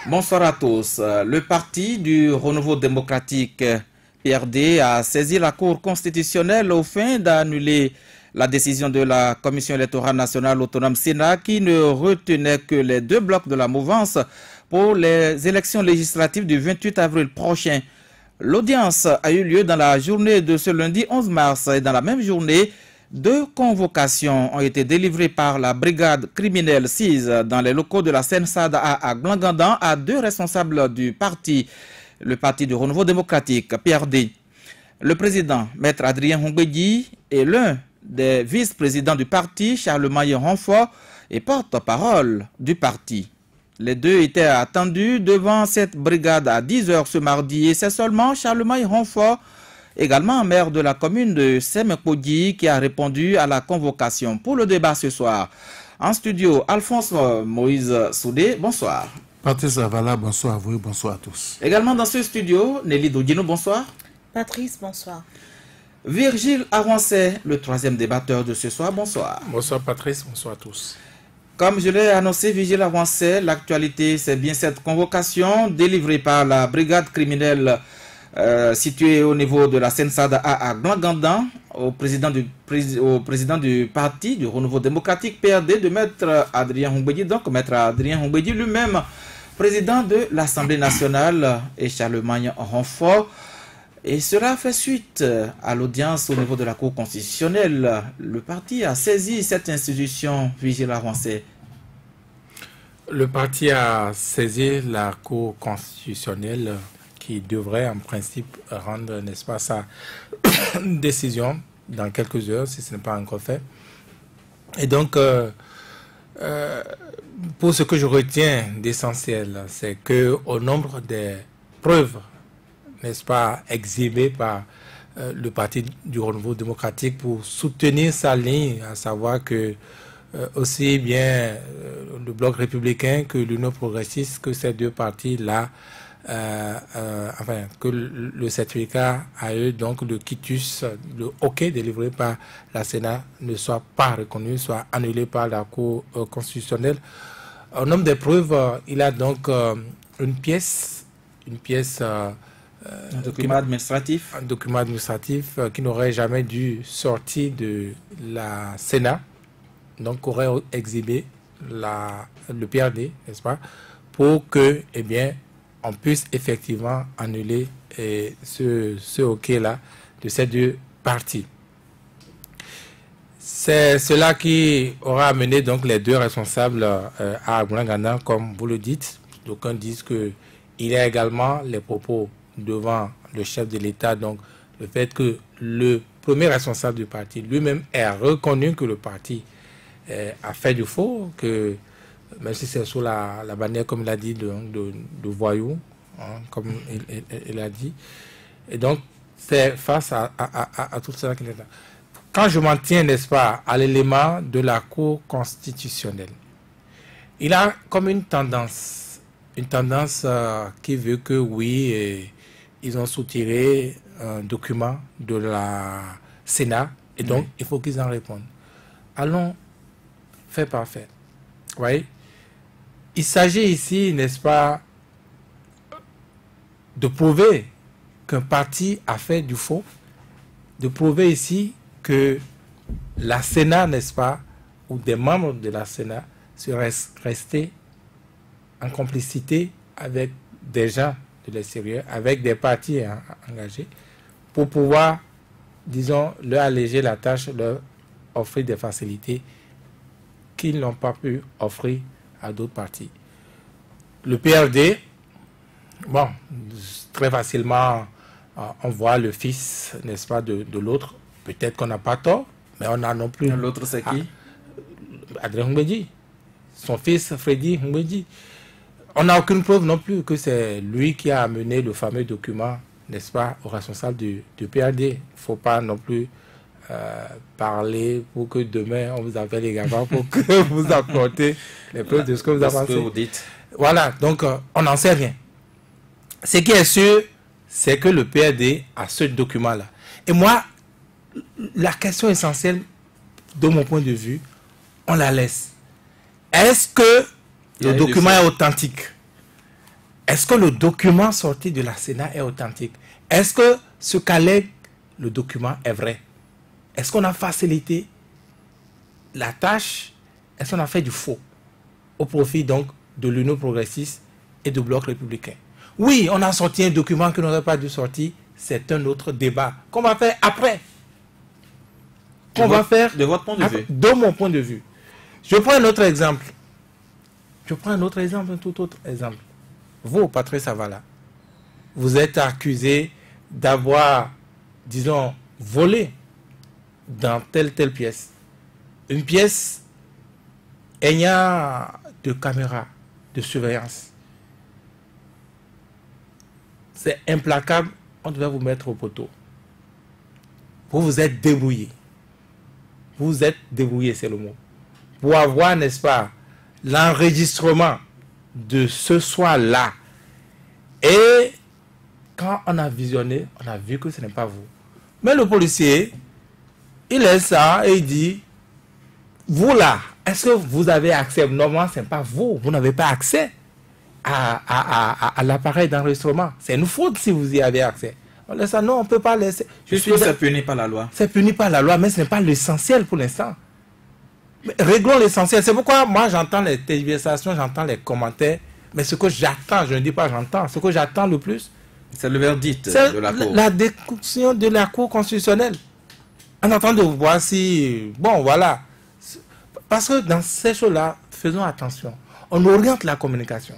Bonsoir à tous. Le parti du Renouveau démocratique PRD a saisi la Cour constitutionnelle au fin d'annuler la décision de la Commission électorale nationale autonome Sénat qui ne retenait que les deux blocs de la mouvance pour les élections législatives du 28 avril prochain. L'audience a eu lieu dans la journée de ce lundi 11 mars et dans la même journée, deux convocations ont été délivrées par la brigade criminelle 6 dans les locaux de la CENSAD à Glangandan à deux responsables du parti, le parti du Renouveau démocratique, PRD. Le président, Maître Adrien Hongbeji, et l'un des vice-présidents du parti, Charlemagne Ronfort, et porte-parole du parti. Les deux étaient attendus devant cette brigade à 10 h ce mardi et c'est seulement Charlemagne Ronfort, également maire de la commune de Semekodi, qui a répondu à la convocation pour le débat ce soir. En studio, Alphonse Moïse Soudé, bonsoir. Patrice Zavala, bonsoir à vous, bonsoir à tous. Également dans ce studio, Nelly Dodino, bonsoir. Patrice, bonsoir. Virgile Avancet, le troisième débatteur de ce soir, bonsoir. Bonsoir Patrice, bonsoir à tous. Comme je l'ai annoncé, Virgile Avancet, l'actualité, c'est bien cette convocation délivrée par la brigade criminelle située au niveau de la CENSAD à Glangandan, au président du parti du Renouveau démocratique PRD, de Maître Adrien Hongbeji, donc Maître Adrien Hongbeji lui-même, président de l'Assemblée nationale, et Charlemagne Ronfort. Et cela fait suite à l'audience au niveau de la Cour constitutionnelle. Le parti a saisi cette institution, Virgile Avancet. Le parti a saisi la Cour constitutionnelle qui devrait en principe rendre, n'est-ce pas, sa décision dans quelques heures, si ce n'est pas encore fait. Et donc, pour ce que je retiens d'essentiel, c'est qu'au nombre des preuves, n'est-ce pas, exhibées par le Parti du Renouveau démocratique pour soutenir sa ligne, à savoir que aussi bien le Bloc républicain que l'Union progressiste, que ces deux partis-là, enfin, que le certificat à eux, donc le quitus, le OK délivré par la Sénat, ne soit pas reconnu, soit annulé par la Cour constitutionnelle. Au nombre des preuves, il a donc une pièce un document administratif. Un document administratif qui n'aurait jamais dû sortir de la Sénat, donc aurait exhibé le PRD, n'est-ce pas, pour que, eh bien, on puisse effectivement annuler ce OK-là de ces deux partis. C'est cela qui aura amené donc les deux responsables à Glangandan, comme vous le dites. D'aucuns disent qu'il y a également les propos devant le chef de l'État, donc le fait que le premier responsable du parti lui-même ait reconnu que le parti a fait du faux, que même si c'est sous la bannière, comme il a dit, de voyous, hein, comme il a dit. Et donc, c'est face à tout cela qu'il est là. Quand je m'en tiens, n'est-ce pas, à l'élément de la Cour constitutionnelle, il a comme une tendance qui veut que oui, ils ont soutiré un document de la Sénat et donc oui, il faut qu'ils en répondent. Allons fait par fait. Vous voyez, il s'agit ici, n'est-ce pas, de prouver qu'un parti a fait du faux, de prouver ici que la Sénat, n'est-ce pas, ou des membres de la Sénat seraient restés en complicité avec des gens de l'extérieur, avec des partis engagés, pour pouvoir, disons, leur alléger la tâche, leur offrir des facilités qu'ils n'ont pas pu offrir à d'autres partis. Le PRD, bon, très facilement, on voit le fils, n'est-ce pas, de l'autre. Peut-être qu'on n'a pas tort, mais on n'a non plus... L'autre, c'est qui? Adrien Hongbeji. Son fils, Freddy Hongbeji. On n'a aucune preuve non plus que c'est lui qui a amené le fameux document, n'est-ce pas, au responsable du PRD. Il ne faut pas non plus parler pour que demain on vous appelle également pour que vous apportez les preuves de ce que vous avez pensé. Vous dites. Voilà, donc on n'en sait rien. Ce qui est sûr, c'est que le PRD a ce document-là. Et moi, la question essentielle, de mon point de vue, on la laisse. Est-ce que le document est authentique? est-ce que le document sorti de la Sénat est authentique? Est-ce que ce qu'allègue le document est vrai? Est-ce qu'on a facilité la tâche? Est-ce qu'on a fait du faux au profit donc de l'Union progressiste et du Bloc républicain? Oui, on a sorti un document qui n'aurait pas dû sortir. C'est un autre débat qu'on va faire après. De votre point de vue? De mon point de vue. Je prends un autre exemple. Un tout autre exemple. Vous, Patrice Zavala, vous êtes accusé d'avoir, disons, volé dans telle pièce. Une pièce ayant de caméras de surveillance. C'est implacable, on devait vous mettre au poteau. Vous vous êtes débrouillé. C'est le mot. Pour avoir, n'est-ce pas, l'enregistrement de ce soir-là. Et quand on a visionné, on a vu que ce n'est pas vous. Mais le policier, il laisse ça et il dit, vous là, est-ce que vous avez accès? Normalement, ce n'est pas vous. Vous n'avez pas accès à l'appareil d'enregistrement. C'est une faute si vous y avez accès. On laisse ça. Non, on ne peut pas laisser. C'est puni par la loi. C'est puni par la loi, mais ce n'est pas l'essentiel pour l'instant. Réglons l'essentiel. C'est pourquoi moi j'entends les télévisations, j'entends les commentaires, mais ce que j'attends, je ne dis pas j'entends, ce que j'attends le plus, c'est le verdict de la Cour. La décision de la Cour constitutionnelle. En attendant de voir si, bon voilà, parce que dans ces choses-là, faisons attention. On oriente la communication.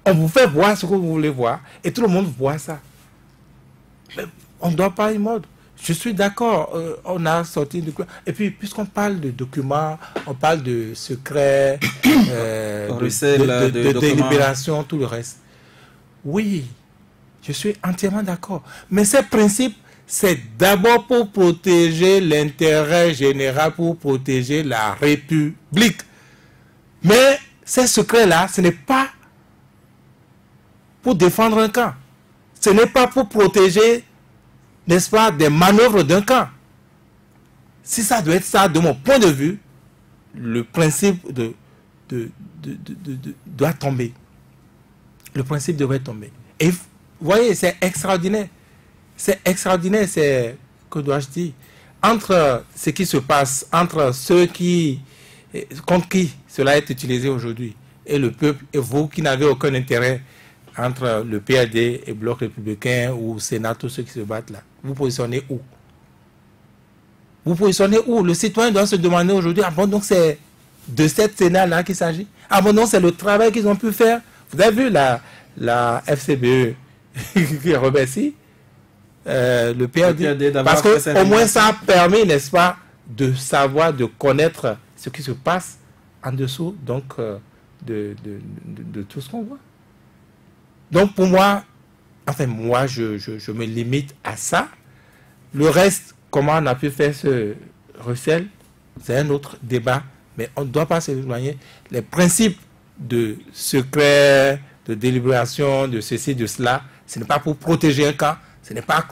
On vous fait voir ce que vous voulez voir et tout le monde voit ça. Mais on ne doit pas y mordre. Je suis d'accord, on a sorti du... Et puis, puisqu'on parle de documents, on parle de secrets, de délibération, tout le reste. Oui, je suis entièrement d'accord. Mais ce principe, c'est d'abord pour protéger l'intérêt général, pour protéger la République. Mais ces secrets-là, ce n'est pas pour défendre un camp. Ce n'est pas pour protéger, n'est-ce pas, des manœuvres d'un camp. Si ça doit être ça, de mon point de vue, le principe doit tomber. Le principe devrait tomber. Et vous voyez, c'est extraordinaire. C'est extraordinaire, c'est, que dois-je dire, entre ce qui se passe, entre ceux qui, contre qui cela est utilisé aujourd'hui, et le peuple, et vous qui n'avez aucun intérêt entre le PRD et le Bloc républicain ou le Sénat, tous ceux qui se battent là. Vous positionnez où? Vous positionnez où? Le citoyen doit se demander aujourd'hui, ah bon, donc c'est de cette Sénat-là qu'il s'agit? Ah bon, donc c'est le travail qu'ils ont pu faire? Vous avez vu la FCBE qui remercie le PRD parce qu'au moins ça a permis, n'est-ce pas, de savoir, de connaître ce qui se passe en dessous donc de tout ce qu'on voit. Donc pour moi, enfin moi je me limite à ça. Le reste, comment on a pu faire ce recel, c'est un autre débat, mais on ne doit pas s'éloigner. Les principes de secret, de délibération, de ceci, de cela, ce n'est pas pour protéger un camp, ce n'est pas...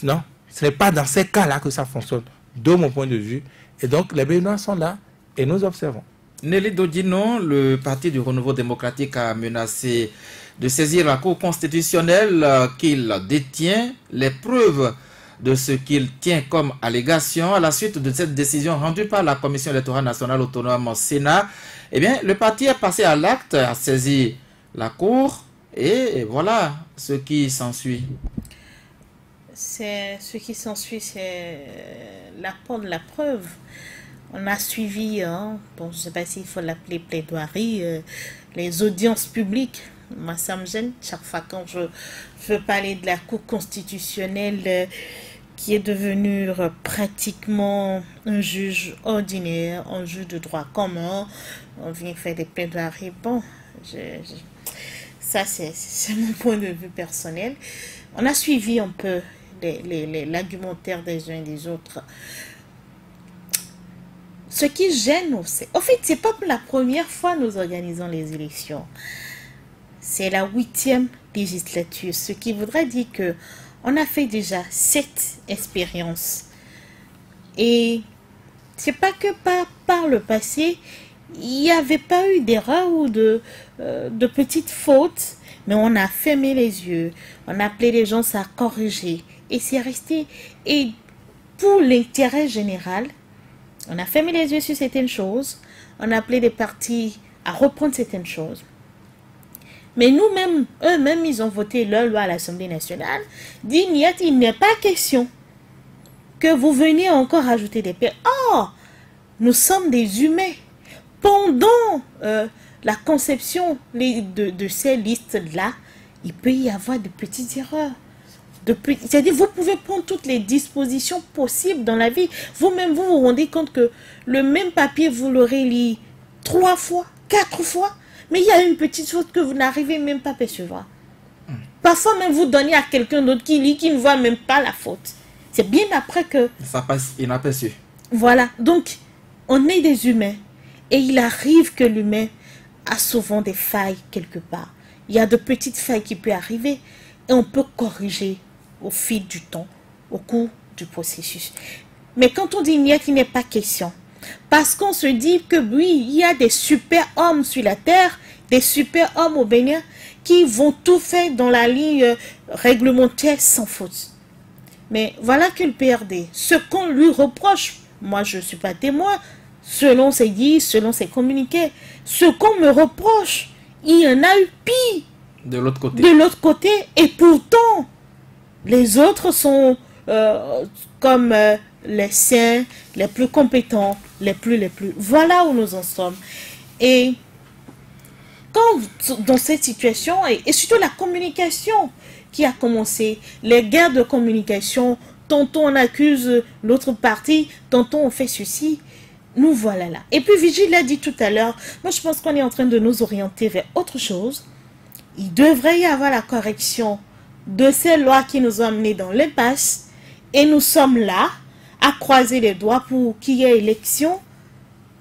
Non, ce n'est pas dans ces cas-là que ça fonctionne, de mon point de vue. Et donc les Béninois sont là et nous observons. Nelly Dodino, le Parti du Renouveau démocratique a menacé de saisir la Cour constitutionnelle qu'il détient les preuves de ce qu'il tient comme allégation à la suite de cette décision rendue par la Commission électorale nationale autonome Sénat. Eh bien, le parti est passé à l'acte, a saisi la Cour et voilà ce qui s'ensuit. Ce qui s'ensuit, c'est l'apport de la preuve. On a suivi, bon, je ne sais pas s'il faut l'appeler plaidoirie, les audiences publiques. Moi, ça me gêne chaque fois quand je veux parler de la Cour constitutionnelle qui est devenue pratiquement un juge ordinaire, un juge de droit commun. On vient faire des plaidoiries. Bon, ça, c'est mon point de vue personnel. On a suivi un peu l'argumentaire des uns et des autres. Ce qui gêne aussi, en fait, c'est pas pour la première fois que nous organisons les élections. C'est la 8e législature, ce qui voudrait dire que on a fait déjà 7 expériences. Et c'est pas que par le passé, il n'y avait pas eu d'erreur ou de petites fautes, mais on a fermé les yeux, on a appelé les gens à corriger, et c'est resté. Et pour l'intérêt général, on a fermé les yeux sur certaines choses, on a appelé les partis à reprendre certaines choses. Mais nous-mêmes, eux-mêmes, ils ont voté leur loi à l'Assemblée nationale. Il n'est pas question que vous veniez encore ajouter des paix. Or, nous sommes des humains. Pendant la conception de ces listes-là, il peut y avoir de petites erreurs. C'est-à-dire, vous pouvez prendre toutes les dispositions possibles dans la vie. Vous-même, vous vous rendez compte que le même papier, vous l'aurez lu 3 fois, 4 fois, mais il y a une petite faute que vous n'arrivez même pas à percevoir. Parfois, même vous donnez à quelqu'un d'autre qui lit, qui ne voit même pas la faute. C'est bien après que... ça passe inaperçu. Voilà. Donc, on est des humains. Et il arrive que l'humain a souvent des failles quelque part. Il y a de petites failles qui peuvent arriver. Et on peut corriger au fil du temps, au cours du processus. Mais quand on dit qu'il n'est pas question, parce qu'on se dit que oui, il y a des super hommes sur la terre, des super hommes au Bénin, qui vont tout faire dans la ligne réglementaire sans faute. Mais voilà que le PRD, ce qu'on lui reproche, moi je ne suis pas témoin, selon ses dits, selon ses communiqués, ce qu'on me reproche, il y en a eu pire. De l'autre côté. De l'autre côté, et pourtant, les autres sont comme les saints, les plus compétents, les plus. Voilà où nous en sommes. Et quand, dans cette situation, et surtout la communication qui a commencé, les guerres de communication, tantôt on accuse l'autre partie, tantôt on fait ceci, nous voilà là. Et puis Vigile l'a dit tout à l'heure, moi je pense qu'on est en train de nous orienter vers autre chose. Il devrait y avoir la correction de ces lois qui nous ont amenés dans l'impasse, et nous sommes là à croiser les doigts pour qu'il y ait élection.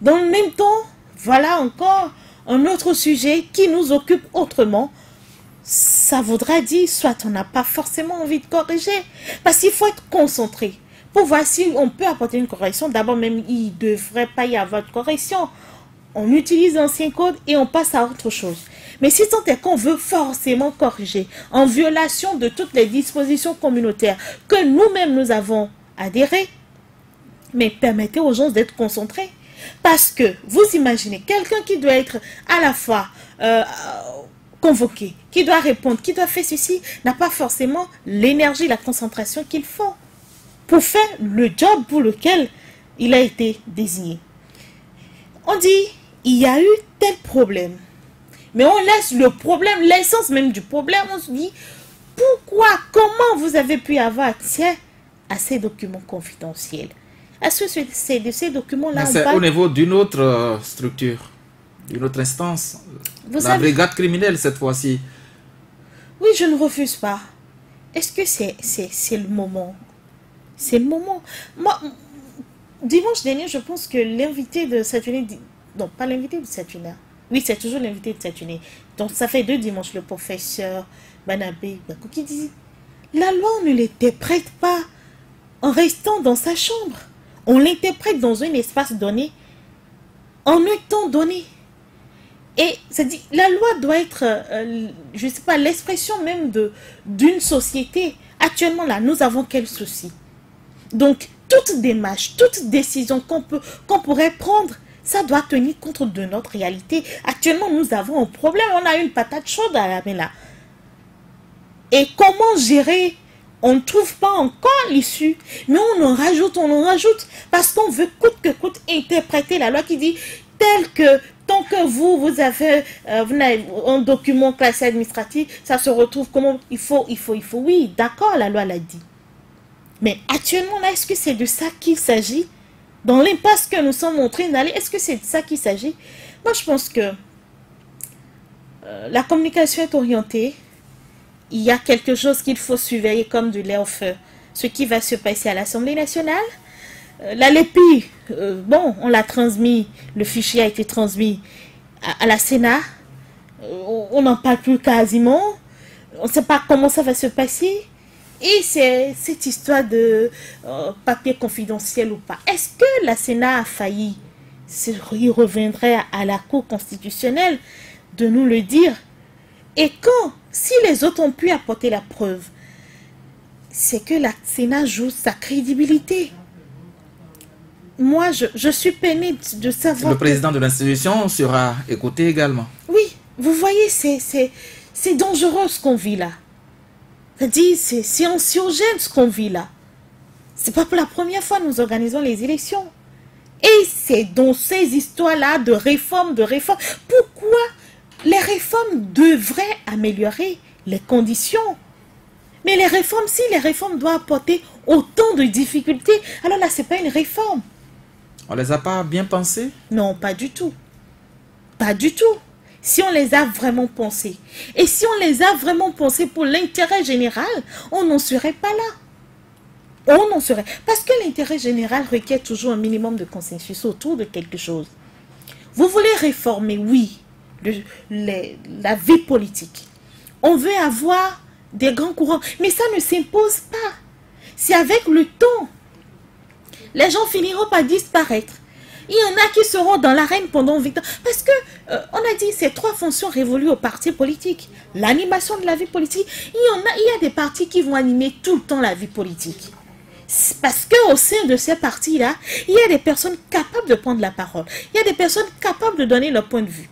Dans le même temps, voilà encore un autre sujet qui nous occupe autrement. Ça voudra dire, soit on n'a pas forcément envie de corriger, parce qu'il faut être concentré. Pour voir si on peut apporter une correction, d'abord même, il ne devrait pas y avoir de correction. On utilise l'ancien code et on passe à autre chose. Mais si tant est qu'on veut forcément corriger, en violation de toutes les dispositions communautaires que nous-mêmes nous avons adhéré, mais permettez aux gens d'être concentrés. Parce que vous imaginez quelqu'un qui doit être à la fois convoqué, qui doit répondre, qui doit faire ceci, n'a pas forcément l'énergie, la concentration qu'il faut pour faire le job pour lequel il a été désigné. On dit, il y a eu tel problème. Mais on laisse le problème, l'essence même du problème, on se dit, pourquoi, comment vous avez pu avoir accès à ces documents confidentiels? Est-ce que c'est de ces documents-là c'est au niveau d'une autre structure, d'une autre instance, la brigade criminelle cette fois-ci. Oui, je ne refuse pas. Est-ce que c'est le moment? C'est le moment. Moi, dimanche dernier, je pense que l'invité de cette journée... Non, pas l'invité de cette journée. Oui, c'est toujours l'invité de cette journée. Donc, ça fait 2 dimanches, le professeur Banabé Bakou qui dit, la loi, on ne l'interprète pas en restant dans sa chambre. On l'interprète dans un espace donné, en un temps donné. Et ça dit, la loi doit être, je ne sais pas, l'expression même d'une société. Actuellement, là, nous avons quel souci? Donc, toute démarche, toute décision qu'on pourrait prendre, ça doit tenir compte de notre réalité. Actuellement, nous avons un problème. On a une patate chaude à la main là. Et comment gérer? On ne trouve pas encore l'issue. Mais on en rajoute. Parce qu'on veut coûte que coûte interpréter la loi qui dit tel que tant que vous avez un document classé administratif, ça se retrouve comment il faut. Oui, d'accord, la loi l'a dit. Mais actuellement, là, est-ce que c'est de ça qu'il s'agit? Dans l'impasse que nous sommes en train d'aller, est-ce que c'est de ça qu'il s'agit? Moi, je pense que la communication est orientée. Il y a quelque chose qu'il faut surveiller comme du lait au feu. Ce qui va se passer à l'Assemblée nationale. La LEPI, bon, on l'a transmis, le fichier a été transmis à la Sénat. On n'en parle plus quasiment. On ne sait pas comment ça va se passer. Et c'est cette histoire de papier confidentiel ou pas. Est-ce que la Sénat a failli il reviendrait à la Cour constitutionnelle de nous le dire. Et quand, si les autres ont pu apporter la preuve, c'est que la Sénat joue sa crédibilité. Moi, je suis peinée de savoir... Le président de l'institution sera écouté également. Oui, vous voyez, c'est dangereux ce qu'on vit là. C'est-à-dire, c'est anxiogène ce qu'on vit là. C'est pas pour la première fois que nous organisons les élections. Et c'est dans ces histoires-là de réforme. Pourquoi les réformes devraient améliorer les conditions? Mais les réformes, si les réformes doivent apporter autant de difficultés, alors là, ce n'est pas une réforme. On ne les a pas bien pensées? Non, pas du tout. Pas du tout. Si on les a vraiment pensées. Et si on les a vraiment pensées pour l'intérêt général, on n'en serait pas là. On en serait. Parce que l'intérêt général requiert toujours un minimum de consensus autour de quelque chose. Vous voulez réformer, oui, la vie politique. On veut avoir des grands courants. Mais ça ne s'impose pas. C'est avec le temps. Les gens finiront par disparaître. Il y en a qui seront dans l'arène pendant 20 ans. Parce que, on a dit, ces trois fonctions révoluent aux partis politiques. L'animation de la vie politique. Il y a des partis qui vont animer tout le temps la vie politique. Parce qu'au sein de ces partis-là, il y a des personnes capables de prendre la parole. Il y a des personnes capables de donner leur point de vue.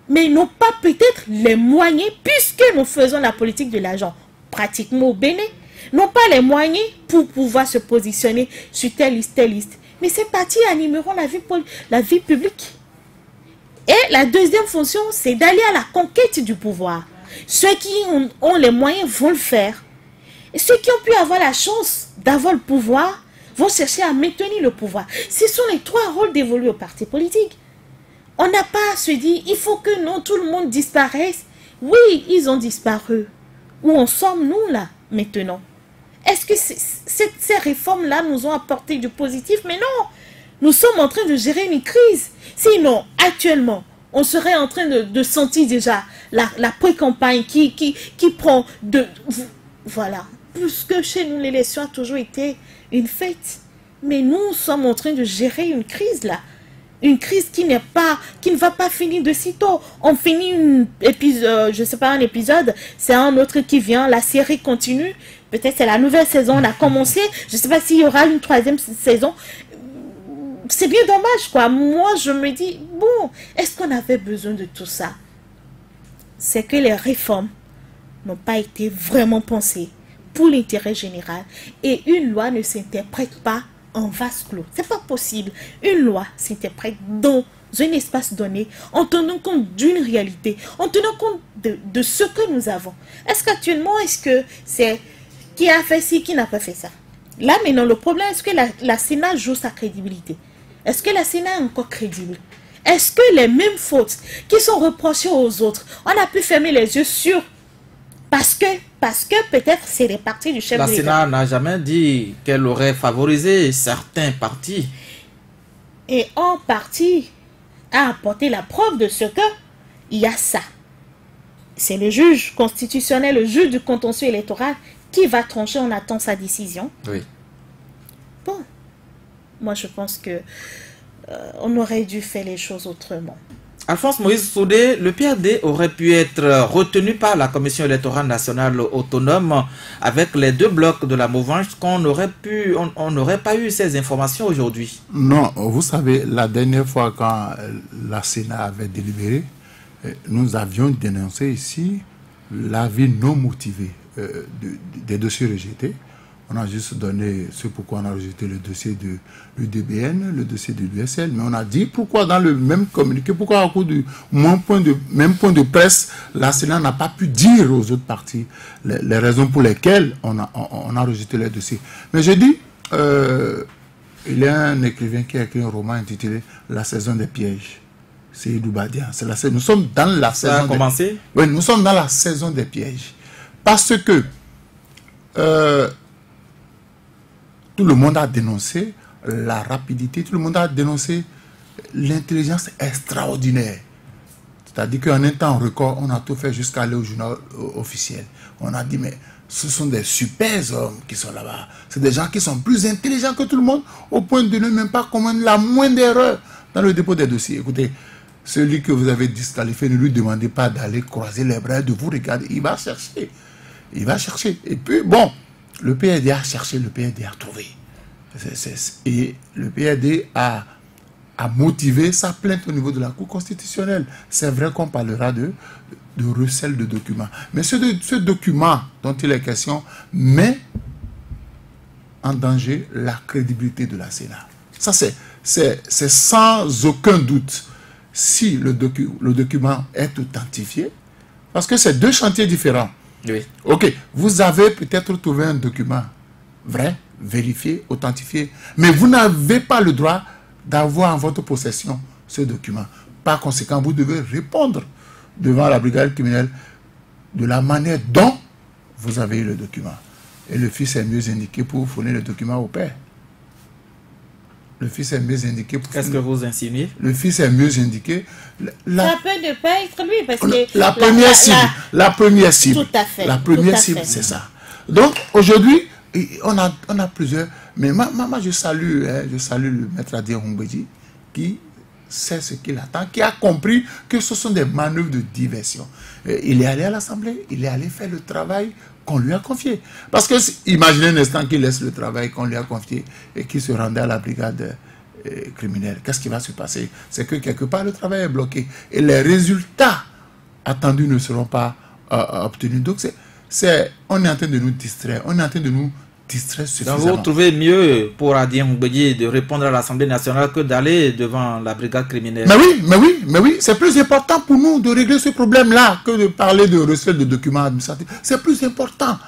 Mais ils n'ont pas peut-être les moyens, puisque nous faisons la politique de l'argent pratiquement au Bénin, n'ont pas les moyens pour pouvoir se positionner sur telle liste. Mais ces partis animeront la vie publique. Et la deuxième fonction, c'est d'aller à la conquête du pouvoir. Ceux qui ont les moyens vont le faire. Et ceux qui ont pu avoir la chance d'avoir le pouvoir vont chercher à maintenir le pouvoir. Ce sont les trois rôles dévolus aux partis politiques. On n'a pas à se dire, il faut que non, tout le monde disparaisse. Oui, ils ont disparu. Où en sommes-nous là, maintenant? Est-ce que ces réformes-là nous ont apporté du positif? Mais non, nous sommes en train de gérer une crise. Sinon, actuellement, on serait en train de sentir déjà la pré-campagne qui prend de... Voilà. Puisque chez nous, l'élection a toujours été une fête. Mais nous sommes en train de gérer une crise là. Une crise qui ne va pas finir de sitôt. On finit un épisode, c'est un autre qui vient, la série continue. Peut-être c'est la nouvelle saison, on a commencé. Je ne sais pas s'il y aura une troisième saison. C'est bien dommage, quoi. Moi, je me dis, bon, est-ce qu'on avait besoin de tout ça? C'est que les réformes n'ont pas été vraiment pensées pour l'intérêt général. Et une loi ne s'interprète pas en vase clos. C'est pas possible. Une loi s'interprète dans un espace donné, en tenant compte d'une réalité, en tenant compte de ce que nous avons. Est-ce qu'actuellement, est-ce que c'est qui a fait ci, qui n'a pas fait ça? Là, maintenant, le problème, est-ce que la Sénat joue sa crédibilité? Est-ce que la Sénat est encore crédible? Est-ce que les mêmes fautes qui sont reprochées aux autres, on a pu fermer les yeux sur... Parce que peut-être c'est les partis du chef de l'État. La Sénat n'a jamais dit qu'elle aurait favorisé certains partis. Et en partie a apporté la preuve de ce que il y a ça. C'est le juge constitutionnel, le juge du contentieux électoral qui va trancher, on attend sa décision. Oui. Bon, moi je pense que on aurait dû faire les choses autrement. Alphonse Moïse Soudé, le PRD aurait pu être retenu par la Commission électorale nationale autonome avec les deux blocs de la mouvance qu'on aurait pu, on n'aurait pas eu ces informations aujourd'hui. Non, vous savez, la dernière fois quand la Sénat avait délibéré, nous avions dénoncé ici l'avis non motivé des dossiers rejetés. On a juste donné ce pourquoi on a rejeté le dossier de l'UDBN, le dossier de l'USL, mais on a dit pourquoi dans le même communiqué, pourquoi à cause du même point de presse, la Sénat n'a pas pu dire aux autres partis les raisons pour lesquelles on a rejeté les dossiers. Mais je dis, il y a un écrivain qui a écrit un roman intitulé La saison des pièges. C'est Idou Badia. Nous sommes dans la saison. Ça a commencé? Oui, nous sommes dans la saison des pièges. Parce que tout le monde a dénoncé la rapidité, tout le monde a dénoncé l'intelligence extraordinaire C'est-à-dire qu'en un temps record, on a tout fait jusqu'à aller au journal officiel. On a dit, mais ce sont des super hommes qui sont là-bas. C'est des gens qui sont plus intelligents que tout le monde, au point de ne même pas commettre la moindre erreur dans le dépôt des dossiers. Écoutez, celui que vous avez disqualifié, ne lui demandez pas d'aller croiser les bras et de vous regarder. Il va chercher. Il va chercher. Et puis, bon, le PRD a cherché, le PRD a trouvé. Et le PRD a motivé sa plainte au niveau de la Cour constitutionnelle. C'est vrai qu'on parlera de recel de documents. Mais ce document dont il est question met en danger la crédibilité de la Sénat. Ça, c'est sans aucun doute. Si le document est authentifié, parce que c'est deux chantiers différents. Oui. Ok, vous avez peut-être trouvé un document vrai, vérifié, authentifié, mais vous n'avez pas le droit d'avoir en votre possession ce document. Par conséquent, vous devez répondre devant la brigade criminelle de la manière dont vous avez eu le document. Et le fils est mieux indiqué pour fournir le document au père. Le fils est mieux indiqué pour... Qu'est-ce que vous insinuez? Le fils est mieux indiqué. Ça peut ne pas être lui, parce que... La première cible. Tout à fait. La première cible, c'est ça. Donc, aujourd'hui, on a plusieurs... Mais moi, je salue le maître Adrien Humbedji, qui sait ce qu'il attend, qui a compris que ce sont des manœuvres de diversion. Il est allé à l'Assemblée, il est allé faire le travail qu'on lui a confié. Parce que, imaginez un instant qu'il laisse le travail qu'on lui a confié et qu'il se rendait à la brigade criminelle. Qu'est-ce qui va se passer? C'est que quelque part, le travail est bloqué. Et les résultats attendus ne seront pas obtenus. Donc, on est en train de nous distraire. On est en train de nous distraire suffisamment. Donc, vous trouvez mieux pour Adrien Humbedji de répondre à l'Assemblée nationale que d'aller devant la brigade criminelle? Mais oui. C'est plus important pour nous de régler ce problème-là que de parler de recel de documents administratifs. C'est plus important.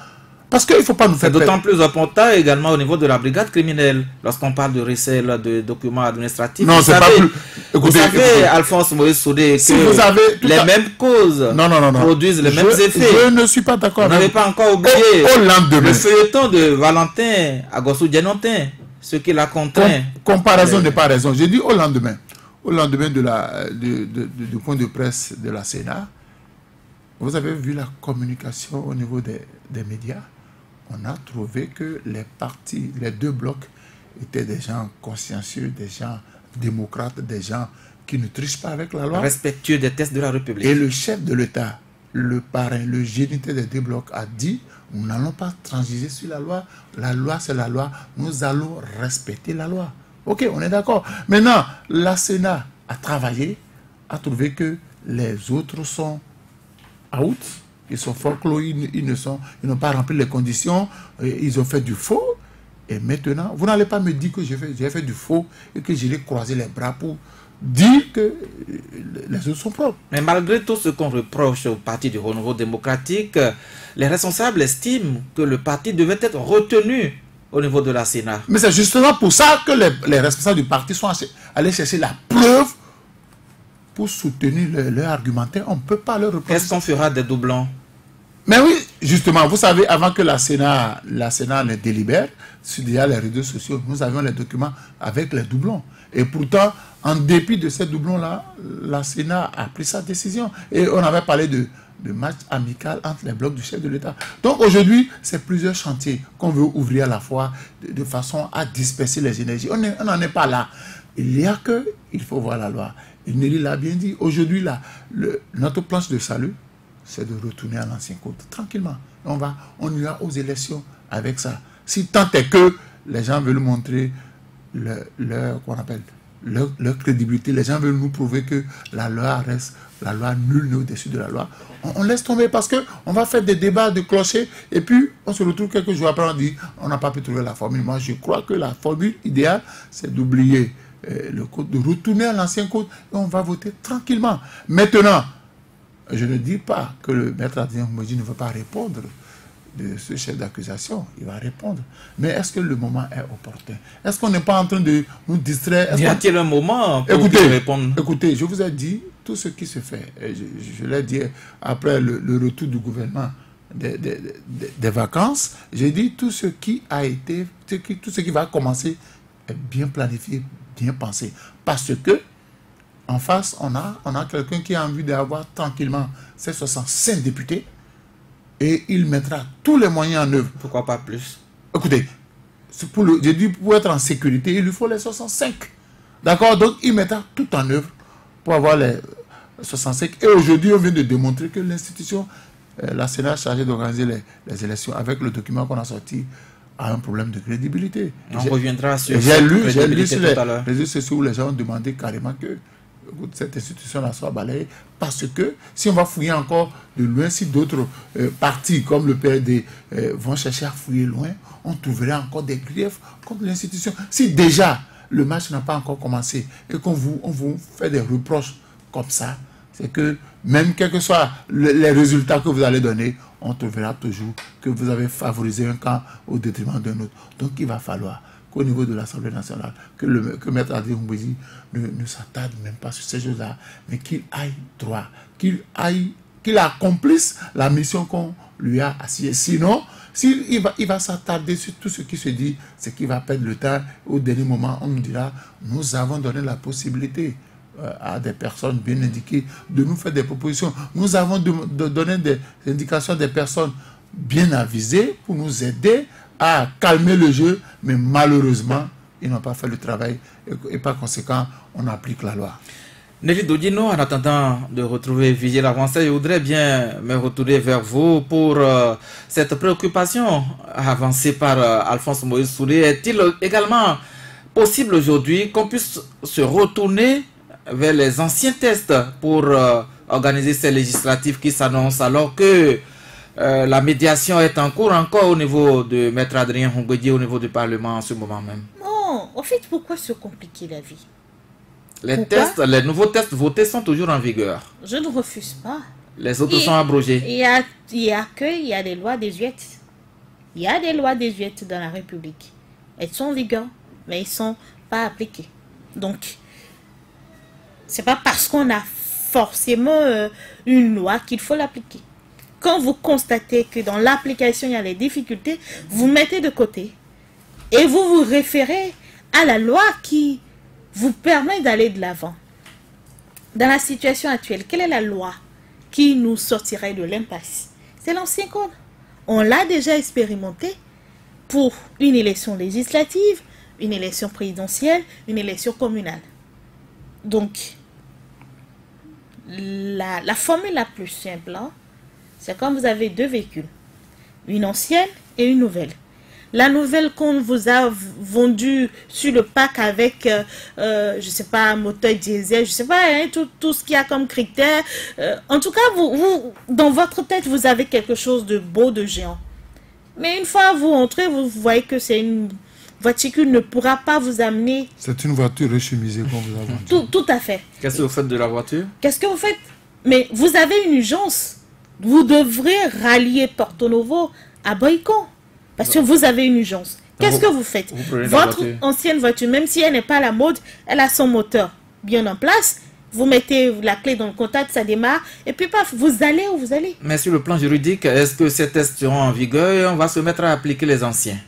Parce qu'il ne faut pas nous faire... C'est d'autant plus important également au niveau de la brigade criminelle, lorsqu'on parle de recel de documents administratifs. Non, c'est pas plus... Vous savez, Alphonse Moïse Soudé, si que vous avez les mêmes causes produisent les mêmes effets. Je ne suis pas d'accord. Vous n'avez pas encore oublié le feuilleton de Valentin Agossou Djenontin, ce qui l'a contraint. Comparaison n'est pas raison. J'ai dit au lendemain du point de presse de la Sénat, vous avez vu la communication au niveau des médias. On a trouvé que les deux blocs étaient des gens consciencieux, des gens démocrates, des gens qui ne trichent pas avec la loi. Respectueux des textes de la République. Et le chef de l'État, le parrain, le géniteur des deux blocs a dit, nous n'allons pas transiger sur la loi. La loi, c'est la loi. Nous allons respecter la loi. Ok, on est d'accord. Maintenant, la Sénat a travaillé, a trouvé que les autres sont out. Ils sont folkloriques, ils n'ont pas rempli les conditions, ils ont fait du faux. Et maintenant, vous n'allez pas me dire que j'ai fait du faux et que j'ai croisé les bras pour dire que les autres sont propres. Mais malgré tout ce qu'on reproche au Parti du Renouveau démocratique, les responsables estiment que le parti devait être retenu au niveau de la Sénat. Mais c'est justement pour ça que les responsables du parti sont allés chercher la preuve pour soutenir leur argumentaire. On ne peut pas leur reprocher. Est-ce qu'on fera des doublons? Mais oui, justement, vous savez, avant que la Sénat ne délibère, sur déjà les réseaux sociaux, nous avions les documents avec les doublons. Et pourtant, en dépit de ces doublons-là, la Sénat a pris sa décision. Et on avait parlé de match amical entre les blocs du chef de l'État. Donc aujourd'hui, c'est plusieurs chantiers qu'on veut ouvrir à la fois de façon à disperser les énergies. On n'en est pas là. Il faut voir la loi. Et Nelly l'a bien dit. Aujourd'hui, notre planche de salut, c'est de retourner à l'ancien code tranquillement. On ira aux élections avec ça. Si tant est que les gens veulent montrer leur crédibilité, les gens veulent nous prouver que la loi reste, la loi nulle n'est au-dessus de la loi, on laisse tomber parce qu'on va faire des débats de clocher et puis on se retrouve quelques jours après, on dit on n'a pas pu trouver la formule. Moi, je crois que la formule idéale, c'est d'oublier le code, de retourner à l'ancien code et on va voter tranquillement. Maintenant, je ne dis pas que le maître Adrien Humbedji ne veut pas répondre de ce chef d'accusation. Il va répondre. Mais est-ce que le moment est opportun? Est-ce qu'on n'est pas en train de nous distraire? Y a-t-il un moment pour répondre? Écoutez, je vous ai dit tout ce qui se fait. Je l'ai dit après le retour du gouvernement des vacances. J'ai dit tout ce qui a été, tout ce qui va commencer est bien planifié, bien pensé. Parce que en face, on a quelqu'un qui a envie d'avoir tranquillement ses 65 députés et il mettra tous les moyens en œuvre. Pourquoi pas plus? Écoutez, je dis pour être en sécurité, il lui faut les 65. D'accord? Donc, il mettra tout en œuvre pour avoir les 65. Et aujourd'hui, on vient de démontrer que l'institution, la Sénat chargée d'organiser les élections, avec le document qu'on a sorti, a un problème de crédibilité. On reviendra sur j'ai lu sur les tout à l'heure. réseaux sociaux où les gens ont demandé carrément que cette institution-là soit balayée, parce que si on va fouiller encore de loin, si d'autres partis comme le PRD vont chercher à fouiller loin, on trouverait encore des griefs contre l'institution. Si déjà le match n'a pas encore commencé et on vous fait des reproches comme ça, c'est que même quels que soient les résultats que vous allez donner, on trouvera toujours que vous avez favorisé un camp au détriment d'un autre. Donc il va falloir qu'au niveau de l'Assemblée nationale, que Maître Adrien Mbouési ne s'attarde même pas sur ces choses-là, mais qu'il aille droit, qu'il accomplisse la mission qu'on lui a assignée. Sinon, il va s'attarder sur tout ce qui se dit, c'est qu'il va perdre le temps. Au dernier moment, on nous dira, nous avons donné la possibilité à des personnes bien indiquées de nous faire des propositions. Nous avons donné des indications à des personnes bien avisées pour nous aider à calmer le jeu, mais malheureusement, ils n'ont pas fait le travail et par conséquent, on applique la loi. Nelly Dodino, en attendant de retrouver Vigile Avancé, je voudrais bien me retourner vers vous pour cette préoccupation avancée par Alphonse Moïse Soulé. Est-il également possible aujourd'hui qu'on puisse se retourner vers les anciens tests pour organiser ces législatives qui s'annoncent, alors que la médiation est en cours encore au niveau de Maître Adrien Mbouési, au niveau du Parlement en ce moment même? Non, en fait, pourquoi se compliquer la vie? Les nouveaux tests votés sont toujours en vigueur. Je ne refuse pas. Les autres sont abrogés. Il y a des lois désuètes. Il y a des lois désuètes dans la République. Elles sont en vigueur, mais elles ne sont pas appliquées. Donc, c'est pas parce qu'on a forcément une loi qu'il faut l'appliquer. Quand vous constatez que dans l'application, il y a des difficultés, vous mettez de côté et vous vous référez à la loi qui vous permet d'aller de l'avant. Dans la situation actuelle, quelle est la loi qui nous sortirait de l'impasse? C'est l'ancien code. On l'a déjà expérimenté pour une élection législative, une élection présidentielle, une élection communale. Donc, la formule la plus simple, hein, c'est quand vous avez deux véhicules, une ancienne et une nouvelle. La nouvelle qu'on vous a vendue sur le pack avec, je sais pas, moteur diesel, je sais pas, hein, tout ce qu'il y a comme critères. En tout cas, vous, dans votre tête, vous avez quelque chose de beau, de géant. Mais une fois vous entrez, vous voyez que c'est une voiture qui ne pourra pas vous amener. C'est une voiture rechemisée qu'on vous a vendue. Tout à fait. Qu'est-ce que vous faites de la voiture? Qu'est-ce que vous faites? Mais vous avez une urgence. Vous devrez rallier Porto Novo à Boycon. Parce que vous avez une urgence. Qu'est-ce que vous faites? Votre ancienne voiture, même si elle n'est pas à la mode, elle a son moteur bien en place. Vous mettez la clé dans le contact, ça démarre. Et puis paf, vous allez où vous allez. Mais sur le plan juridique, est-ce que ces tests seront en vigueur et on va se mettre à appliquer les anciens?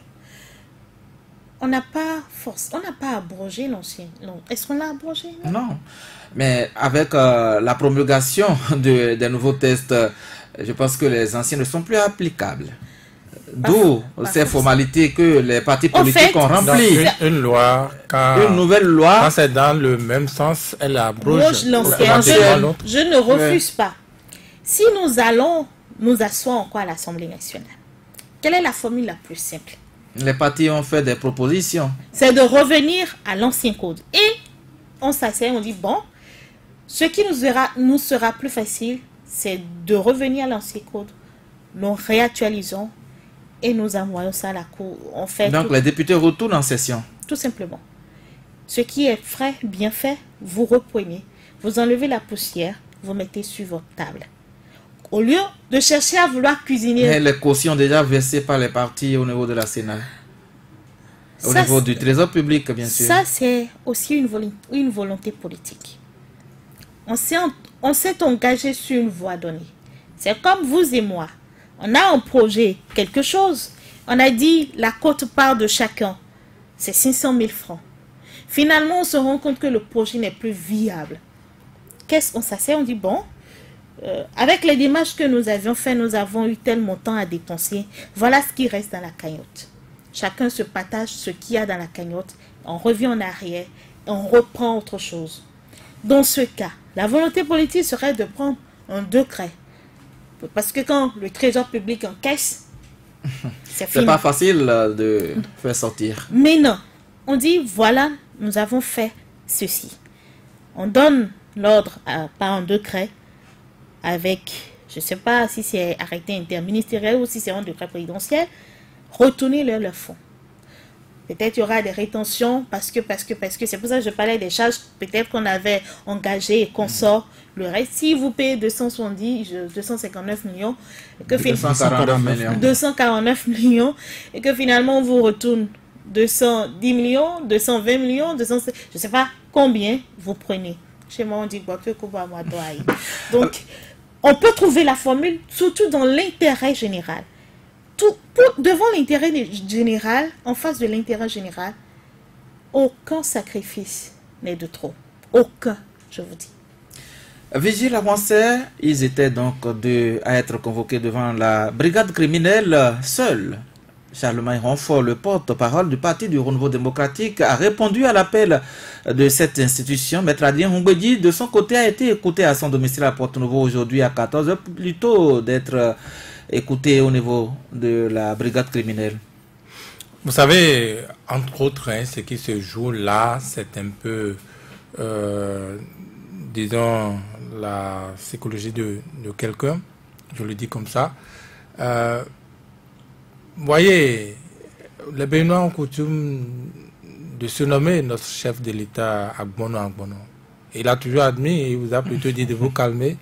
On n'a pas abrogé l'ancien. Est-ce qu'on l'a abrogé? Non. Mais avec la promulgation des nouveaux tests, je pense que les anciens ne sont plus applicables. D'où ces formalités que les partis politiques ont remplies. Une loi, une nouvelle loi. Quand c'est dans le même sens, elle abroge l'ancien. Je ne refuse pas. Si nous allons nous asseoir encore à l'Assemblée nationale, quelle est la formule la plus simple? Les partis ont fait des propositions. C'est de revenir à l'ancien code. Et on s'assied, on dit, bon, ce qui nous sera plus facile, c'est de revenir à l'ancien code. Nous réactualisons et nous envoyons ça à la cour. Donc les députés retournent en session. Tout simplement. Ce qui est frais, bien fait, vous reprenez. Vous enlevez la poussière, vous mettez sur votre table. Au lieu de chercher à vouloir cuisiner... Mais les cautions déjà versées par les partis au niveau de la Sénat. Au niveau du trésor public, bien sûr. Ça, c'est aussi une volonté politique. On s'est engagé sur une voie donnée. C'est comme vous et moi. On a un projet, quelque chose. On a dit, la quote-part de chacun, c'est 500 000 francs. Finalement, on se rend compte que le projet n'est plus viable. caisse, on s'assied, on dit bon, avec les démarches que nous avions fait, nous avons eu tel montant à dépenser. Voilà ce qui reste dans la cagnotte. Chacun se partage ce qu'il y a dans la cagnotte. On revient en arrière et on reprend autre chose. Dans ce cas, la volonté politique serait de prendre un décret. Parce que quand le trésor public encaisse, c'est fini. C'est pas facile de faire sortir. Mais non, on dit voilà, nous avons fait ceci. On donne l'ordre par un décret avec, je ne sais pas si c'est arrêté interministériel ou si c'est un décret présidentiel, retournez leur fonds. Peut-être il y aura des rétentions parce que c'est pour ça que je parlais des charges peut-être qu'on avait engagées et qu'on sort le reste. Si vous payez 259 millions, et que 249 millions et que finalement on vous retourne 210 millions, 220 millions, 200, je ne sais pas combien vous prenez. Chez moi on dit donc on peut trouver la formule surtout dans l'intérêt général. Devant l'intérêt général, en face de l'intérêt général, aucun sacrifice n'est de trop. Aucun, je vous dis. Vigile avancé, ils étaient donc deux à être convoqués devant la brigade criminelle seule. Charlemagne Ronfort, le porte-parole du Parti du Renouveau démocratique, a répondu à l'appel de cette institution. Maître Adrien Humbedi, de son côté, a été écouté à son domicile à Porto-Novo aujourd'hui à 14h, plutôt d'être écouté au niveau de la brigade criminelle. Vous savez, entre autres, ce qui se joue là, c'est un peu, disons, la psychologie de quelqu'un, je le dis comme ça. Vous voyez, les Béninois ont coutume de se nommer notre chef de l'État Agbono. Il a toujours admis, et il vous a plutôt dit de vous calmer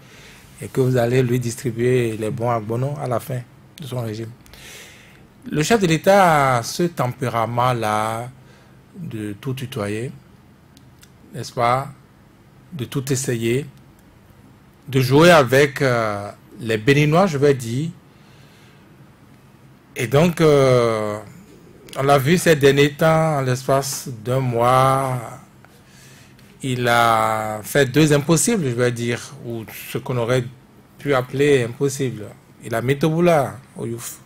et que vous allez lui distribuer les bons Agbono à la fin de son régime. Le chef de l'État a ce tempérament-là de tout tutoyer, n'est-ce pas, de tout essayer, de jouer avec les Béninois, je vais dire. Et donc, on l'a vu ces derniers temps, en l'espace d'un mois, il a fait deux impossibles, je vais dire, ou ce qu'on aurait pu appeler impossible. Il a mis Toboula au Youf.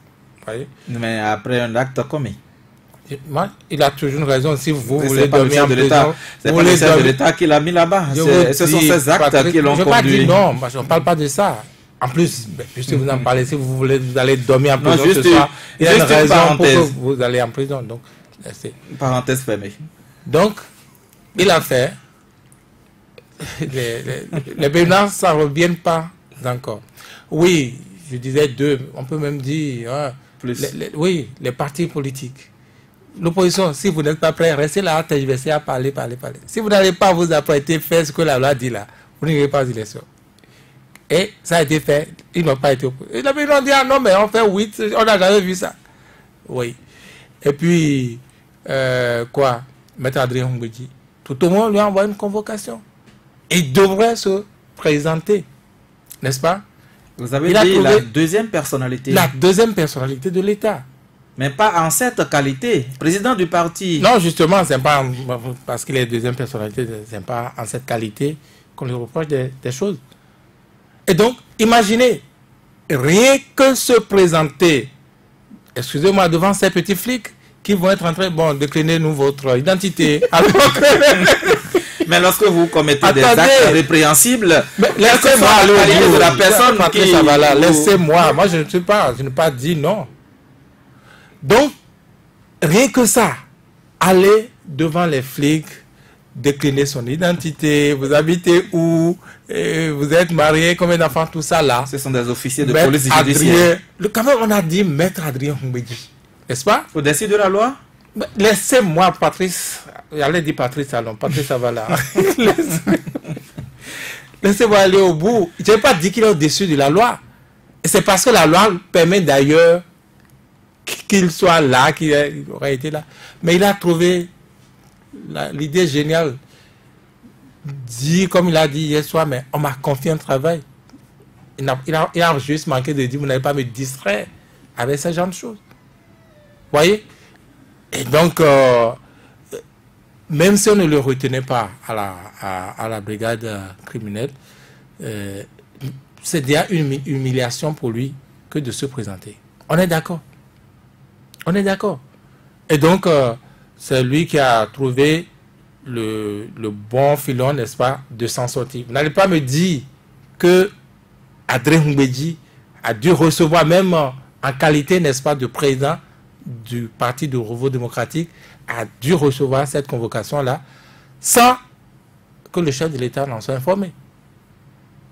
Voyez? Mais après un acte commis. Il a toujours une raison. Si vous voulez dormir en prison, c'est pas le chef de l'État qui l'a mis là-bas. Ce sont ces actes qui l'ont conduit. Je ne vais pas dire non, je ne parle pas de ça. En plus, puisque vous en parlez, si vous voulez, vous allez dormir en prison ce soir, il y a une raison pour que vous allez en prison. Donc, parenthèse fermée. Donc, il a fait. Les Béninois, ça ne revient pas encore. Oui, je disais deux, on peut même dire plus. Oui, les partis politiques. L'opposition, si vous n'êtes pas prêt, restez là, tergiverser à parler. Si vous n'allez pas vous apprêter, faire ce que la loi dit là, vous n'irez pas aux élections. Et ça a été fait, ils n'ont pas été opposés. Et les gens ont dit, ah non, mais on fait 8, on n'a jamais vu ça. Oui. Et puis, Maître Adrien Humbedi, tout au monde lui a envoyé une convocation. Il devrait se présenter, n'est-ce pas? Vous avez dit la deuxième personnalité. La deuxième personnalité de l'État. Mais pas en cette qualité. Président du parti. Non, justement, c'est pas parce qu'il est deuxième personnalité, c'est pas en cette qualité qu'on lui reproche des choses. Et donc, imaginez, rien que se présenter, excusez-moi, devant ces petits flics qui vont être en train, bon, déclinez-nous votre identité. Mais lorsque vous commettez des actes répréhensibles, laissez-moi aller au bout de la personne qui... Ça va là, laissez-moi. Moi, je n'ai pas dit non. Donc, rien que ça, aller devant les flics, décliner son identité, vous habitez où, vous êtes marié, combien d'enfants, tout ça là. Ce sont des officiers de police judiciaire. Quand même, on a dit Maître Adrien Humbedi, n'est-ce pas? Au-dessus de la loi? Laissez-moi, Patrice, j'allais dire Patrice Salon, Patrice Avala. Laissez-moi aller au bout. Je n'ai pas dit qu'il est au-dessus de la loi. C'est parce que la loi permet d'ailleurs qu'il soit là, qu'il aurait été là. Mais il a trouvé l'idée géniale. Dit, comme il a dit hier soir, mais on m'a confié un travail. Il a juste manqué de dire, vous n'allez pas me distraire avec ce genre de choses. Vous voyez? Et donc, même si on ne le retenait pas à la brigade criminelle, c'est déjà une humiliation pour lui que de se présenter. On est d'accord. On est d'accord. Et donc, c'est lui qui a trouvé le bon filon, n'est-ce pas, de s'en sortir. Vous n'allez pas me dire que Adrien Humbedji a dû recevoir, même en qualité, n'est-ce pas, de président du Parti du Renouveau démocratique, a dû recevoir cette convocation-là sans que le chef de l'État n'en soit informé.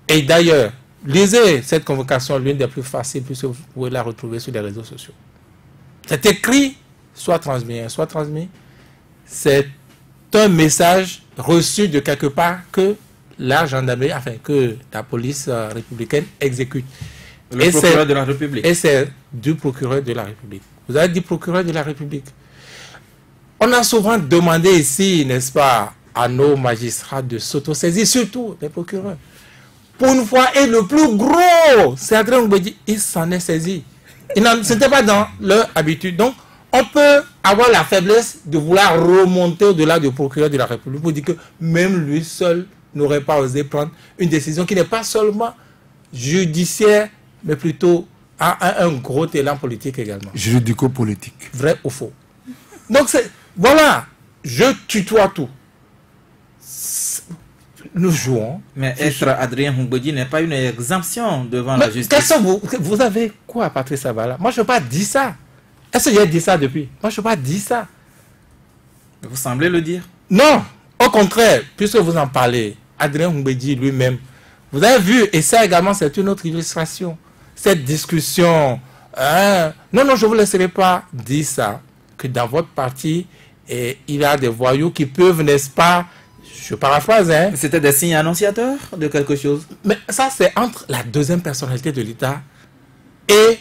Et d'ailleurs, lisez cette convocation, l'une des plus faciles, puisque vous pouvez la retrouver sur les réseaux sociaux. C'est écrit, soit transmis. C'est un message reçu de quelque part que la gendarmerie, enfin que la police républicaine exécute. Le procureur de la République. Et c'est du procureur de la République. Vous avez dit procureur de la République. On a souvent demandé ici, n'est-ce pas, à nos magistrats de s'autosaisir, surtout les procureurs. Pour une fois, et le plus gros, c'est Adrien Humbedji, il s'en est saisi. Ce n'était pas dans leur habitude. Donc, on peut avoir la faiblesse de vouloir remonter au-delà du procureur de la République pour dire que même lui seul n'aurait pas osé prendre une décision qui n'est pas seulement judiciaire, mais plutôt a un gros élan politique également. Juridico-politique. Vrai ou faux. Donc, voilà, je tutoie tout. Nous jouons. Mais être Adrien Humbedji n'est pas une exemption devant la justice. Vous avez quoi, Patrice Abala? Moi, je ne veux pas dire ça. Est-ce que j'ai dit ça depuis? Moi, je ne veux pas dire ça. Vous semblez le dire. Non, au contraire, puisque vous en parlez, Adrien Humbedji lui-même, vous avez vu, et ça également, c'est une autre illustration. Cette discussion, non, je ne vous laisserai pas dire ça, que dans votre parti, il y a des voyous qui peuvent, n'est-ce pas, je paraphrase, C'était des signes annonciateurs de quelque chose. Mais ça, c'est entre la deuxième personnalité de l'État et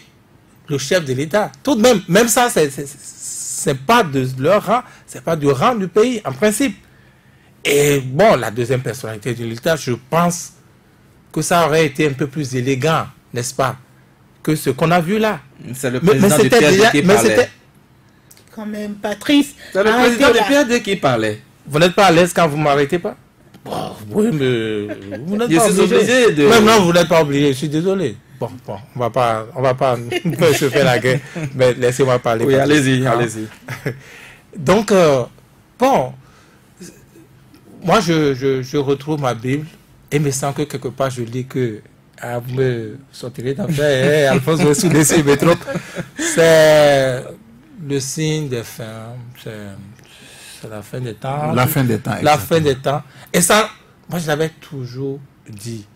le chef de l'État. Tout de même ça, c'est pas de leur rang, c'est pas du rang du pays, en principe. Et bon, la deuxième personnalité de l'État, je pense que ça aurait été un peu plus élégant, n'est-ce pas, que ce qu'on a vu là. C'est le président du PRD qui parlait. Quand même, Patrice. C'est le président du PRD qui parlait. Vous n'êtes pas à l'aise quand vous ne m'arrêtez pas? Bon, oui, mais vous n'êtes pas obligé. Non, vous n'êtes pas obligé, je suis désolé. Bon, on va pas se faire la guerre, mais laissez-moi parler. Oui, allez-y. Donc, bon, moi, je retrouve ma Bible et me sens que quelque part, je lis que vous me sortirez d'enfer, Alphonse me sous-dessus, mais trop. C'est le signe des fins, c'est la fin des temps. La fin des temps. La fin des temps. Et ça, moi, je l'avais toujours dit.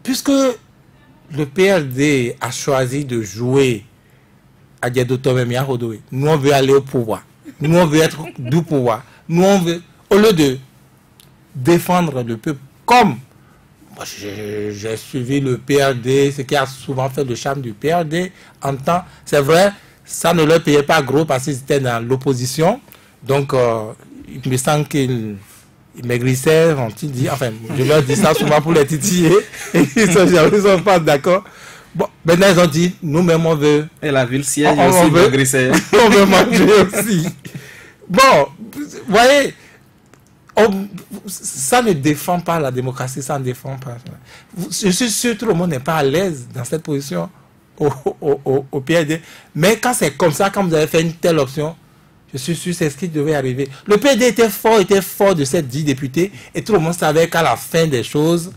Puisque le PRD a choisi de jouer à Diadotomé Rodoué, nous, on veut aller au pouvoir. Nous, on veut être du pouvoir. Nous, on veut, au lieu de défendre le peuple, comme moi, j'ai suivi le PRD, ce qui a souvent fait le charme du PRD en temps. C'est vrai, ça ne leur payait pas gros parce qu'ils étaient dans l'opposition. Donc, il me semble qu'ils maigrissaient, ont-ils dit. Enfin, je leur dis ça souvent pour les titiller. Et ils sont pas d'accord. Bon, maintenant, ils ont dit, nous-mêmes, on veut. Et la ville siège aussi maigrissait. On veut manger aussi. Bon, vous voyez, ça ne défend pas la démocratie, ça ne défend pas. Je suis sûr que tout le monde n'est pas à l'aise dans cette position au PRD. Mais quand c'est comme ça, quand vous avez fait une telle option, je suis sûr que c'est ce qui devait arriver. Le PRD était fort de ces 10 députés et tout le monde savait qu'à la fin des choses,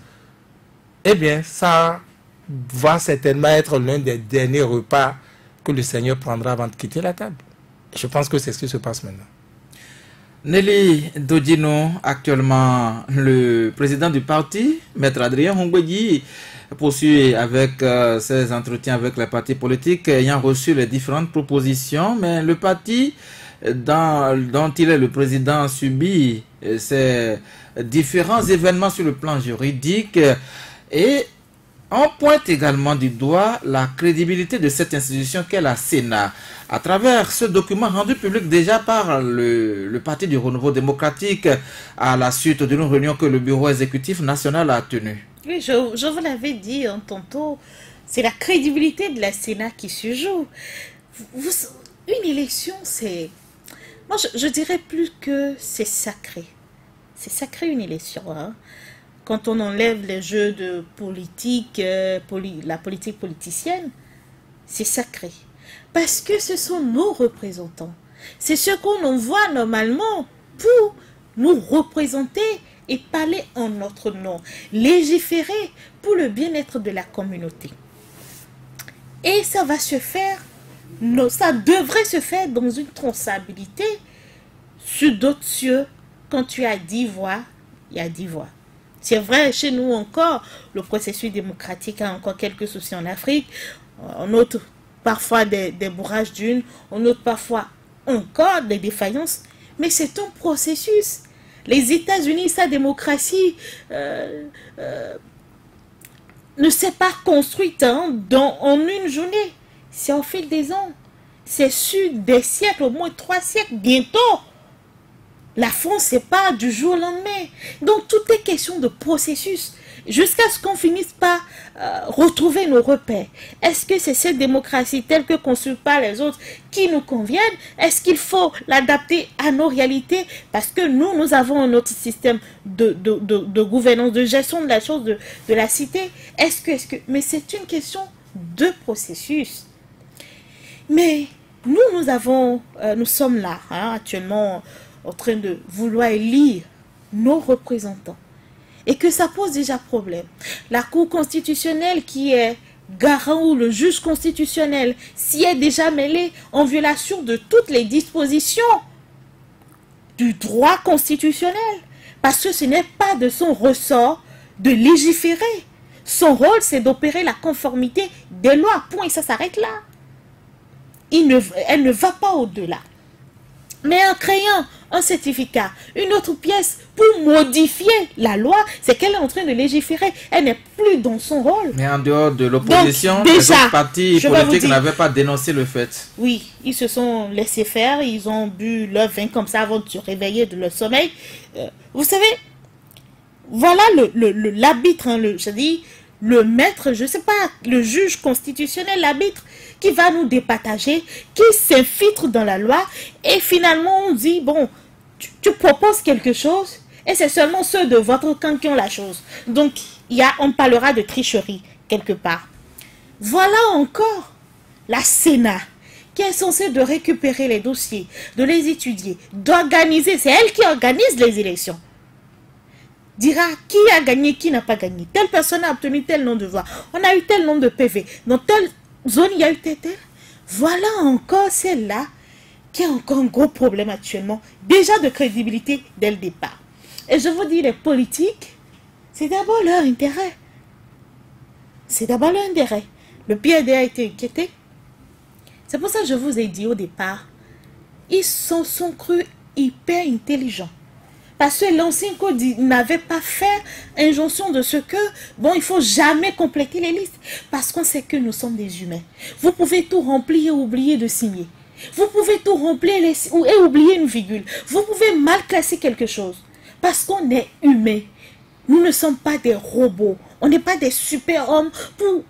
eh bien, ça va certainement être l'un des derniers repas que le Seigneur prendra avant de quitter la table. Je pense que c'est ce qui se passe maintenant. Nelly Dodino, actuellement le président du parti, Maître Adrien Humbedji, poursuit avec ses entretiens avec les partis politiques ayant reçu les différentes propositions, mais le parti dont il est le président subit ces différents événements sur le plan juridique et on pointe également du doigt la crédibilité de cette institution qu'est la Sénat à travers ce document rendu public déjà par le Parti du Renouveau démocratique à la suite d'une réunion que le bureau exécutif national a tenue. Oui, je vous l'avais dit tantôt, c'est la crédibilité de la Sénat qui se joue. Une élection, c'est Moi, je dirais plus que c'est sacré. C'est sacré une élection. Hein. Quand on enlève les jeux de politique, la politique politicienne, c'est sacré. Parce que ce sont nos représentants. C'est ce qu'on envoie normalement pour nous représenter et parler en notre nom. Légiférer pour le bien-être de la communauté. Et ça va se faire, ça devrait se faire dans une traçabilité sur d'autres cieux. Quand tu as 10 voix, il y a 10 voix. C'est vrai, chez nous encore, le processus démocratique a encore quelques soucis en Afrique. On note parfois des bourrages d'une, on note parfois encore des défaillances, mais c'est un processus. Les États-Unis, sa démocratie ne s'est pas construite en une journée. C'est au fil des ans. C'est sur des siècles, au moins 3 siècles, bientôt. La France, c'est pas du jour au lendemain. Donc, tout est question de processus. Jusqu'à ce qu'on finisse par retrouver nos repères. Est-ce que c'est cette démocratie telle que conçue par les autres qui nous conviennent? Est-ce qu'il faut l'adapter à nos réalités? Parce que nous avons un autre système de gouvernance, de gestion de la chose, de la cité. Mais c'est une question de processus. Mais nous sommes là, hein, actuellement, en train de vouloir élire nos représentants. Et que ça pose déjà problème. La Cour constitutionnelle qui est garant ou le juge constitutionnel s'y est déjà mêlé en violation de toutes les dispositions du droit constitutionnel. Parce que ce n'est pas de son ressort de légiférer. Son rôle, c'est d'opérer la conformité des lois. Point, ça s'arrête là. Elle ne va pas au-delà. Mais en créant un certificat, une autre pièce pour modifier la loi, c'est qu'elle est en train de légiférer. Elle n'est plus dans son rôle. Mais en dehors de l'opposition, les autres partis politiques n'avaient pas dénoncé le fait. Oui, ils se sont laissés faire. Ils ont bu leur vin comme ça avant de se réveiller de leur sommeil. Vous savez, voilà l'arbitre, hein, je dis, le maître, je ne sais pas, le juge constitutionnel, l'arbitre, qui va nous départager, qui s'infiltre dans la loi, et finalement on dit, bon, tu proposes quelque chose, et c'est seulement ceux de votre camp qui ont la chose. Donc, on parlera de tricherie, quelque part. Voilà encore la Sénat, qui est censée de récupérer les dossiers, de les étudier, d'organiser, c'est elle qui organise les élections. Dira qui a gagné, qui n'a pas gagné. Telle personne a obtenu tel nombre de voix. On a eu tel nombre de PV. Dans telle zone, il y a eu tel. Voilà encore celle-là qui a encore un gros problème actuellement. Déjà de crédibilité dès le départ. Et je vous dis, les politiques, c'est d'abord leur intérêt. C'est d'abord leur intérêt. Le PRD a été inquiété. C'est pour ça que je vous ai dit au départ, ils sont crus hyper intelligents. Parce que l'ancien code n'avait pas fait injonction de ce que, bon, il ne faut jamais compléter les listes. Parce qu'on sait que nous sommes des humains. Vous pouvez tout remplir et oublier de signer. Vous pouvez tout remplir et oublier une virgule. Vous pouvez mal classer quelque chose. Parce qu'on est humain. Nous ne sommes pas des robots. On n'est pas des super-hommes pour